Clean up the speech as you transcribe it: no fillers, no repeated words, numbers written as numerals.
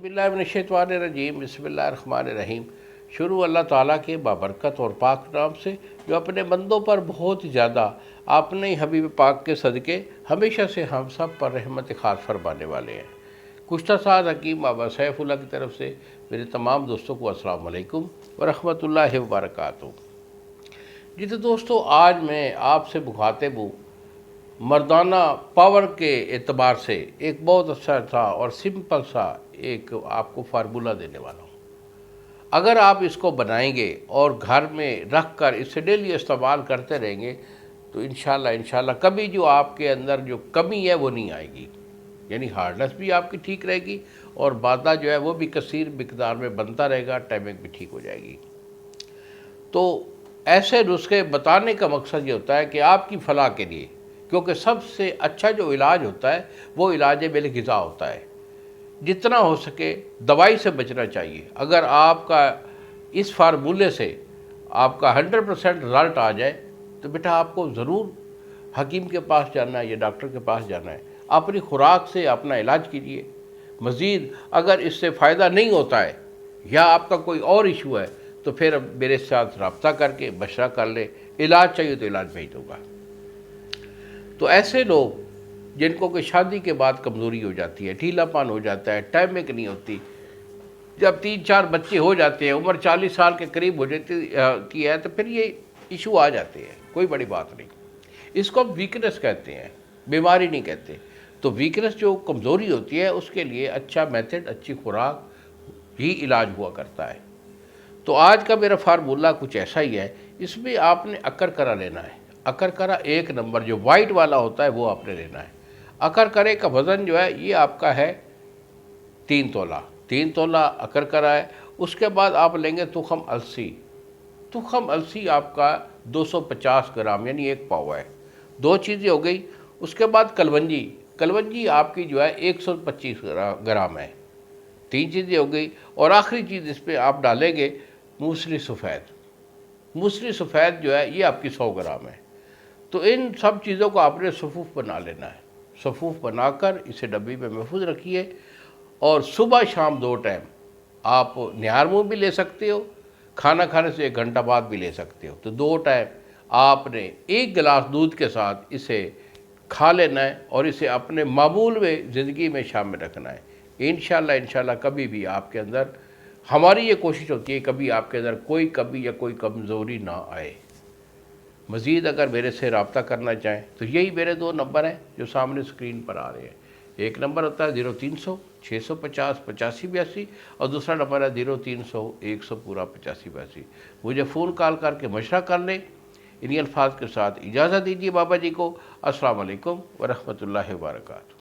बिस्मिल्लाहिर्रहमानिर्रहीम बिस्मिल्लाहिर्रहमानिर्रहीम। शुरू अल्लाह ताला के बाबरकत और पाक नाम से जो अपने बंदों पर बहुत ज़्यादा अपने ही हबीब पाक के सदक़े हमेशा से हम सब पर रहमत ख़ास फरमाने वाले हैं। कुश्ता साद हकीम बाबा सैफुल्लाह की तरफ से मेरे तमाम दोस्तों को अस्सलाम वालेकुम व रहमतुल्लाहि व बरकातुहू। जी तो दोस्तों, आज मैं आपसे मुखातिब हूँ मर्दाना पावर के एतबार से एक बहुत अच्छा सा और सिंपल सा एक आपको फार्मूला देने वाला हूँ। अगर आप इसको बनाएंगे और घर में रख कर इसे डेली इस्तेमाल करते रहेंगे तो इंशाल्लाह कभी जो आपके अंदर जो कमी है वो नहीं आएगी, यानी हार्डनेस भी आपकी ठीक रहेगी और बादा जो है वो भी कसीर मिकदार में बनता रहेगा, टाइमिंग भी ठीक हो जाएगी। तो ऐसे नुस्खे बताने का मकसद ये होता है कि आपकी फलाह के लिए, क्योंकि सबसे अच्छा जो इलाज होता है वो इलाज बिल ग़िज़ा होता है। जितना हो सके दवाई से बचना चाहिए। अगर आपका इस फार्मूले से आपका 100% रिज़ल्ट आ जाए तो बेटा आपको ज़रूर हकीम के पास जाना है या डॉक्टर के पास जाना है। अपनी खुराक से अपना इलाज कीजिए। मज़ीद अगर इससे फ़ायदा नहीं होता है या आपका कोई और इशू है तो फिर मेरे साथ रब्ता करके मशवरा कर ले। इलाज चाहिए तो इलाज भेज दूँगा। तो ऐसे लोग जिनको कि शादी के बाद कमज़ोरी हो जाती है, ढीलापन हो जाता है, टाइमिंग नहीं होती, जब 3-4 बच्चे हो जाते हैं, उम्र 40 साल के करीब हो जाती है तो फिर ये इशू आ जाते हैं। कोई बड़ी बात नहीं, इसको हम वीकनेस कहते हैं, बीमारी नहीं कहते। तो वीकनेस जो कमज़ोरी होती है उसके लिए अच्छा मेथड, अच्छी खुराक ही इलाज हुआ करता है। तो आज का मेरा फार्मूला कुछ ऐसा ही है। इसमें आपने अकरकरा लेना है। अकरकरा 1 नंबर जो वाइट वाला होता है वो आपने लेना है। अकरकरे का वज़न जो है ये आपका है 3 तोला। 3 तोला अकरकरा है। उसके बाद आप लेंगे तुखम अलसी। तुखम अलसी आपका 250 ग्राम यानी 1 पाव है। 2 चीज़ें हो गई। उसके बाद कलवंजी। कलवंजी आपकी जो है 125 ग्राम है। 3 चीज़ें हो गई। और आखिरी चीज़ इस पर आप डालेंगे मूसली सफ़ेद। मूसली सफ़ेद जो है ये आपकी 100 ग्राम है। तो इन सब चीज़ों को आपने सफ़ूफ़ बना लेना है। सफ़ूफ़ बनाकर इसे डब्बी में महफूज रखिए और सुबह शाम 2 टाइम आप निहार मुँह भी ले सकते हो, खाना खाने से 1 घंटा बाद भी ले सकते हो। तो 2 टाइम आपने 1 गिलास दूध के साथ इसे खा लेना है और इसे अपने मामूल में ज़िंदगी में शामिल रखना है। इंशाल्लाह कभी भी आपके अंदर, हमारी ये कोशिश होती है कभी आपके अंदर कोई कमी या कोई कमज़ोरी ना आए। मज़ीद अगर मेरे से रब्ता करना चाहें तो यही मेरे 2 नंबर हैं जो सामने स्क्रीन पर आ रहे हैं। एक नंबर होता है 0300 650 8582 और दूसरा नंबर है 0300 100 पूरा 8582। मुझे फ़ोन कॉल करके मशवरा कर लें। इन्हीं अल्फाज के साथ इजाज़त दीजिए बाबा जी को। अस्सलाम वालेकुम व रहमतुल्लाहि व बरकातुहू।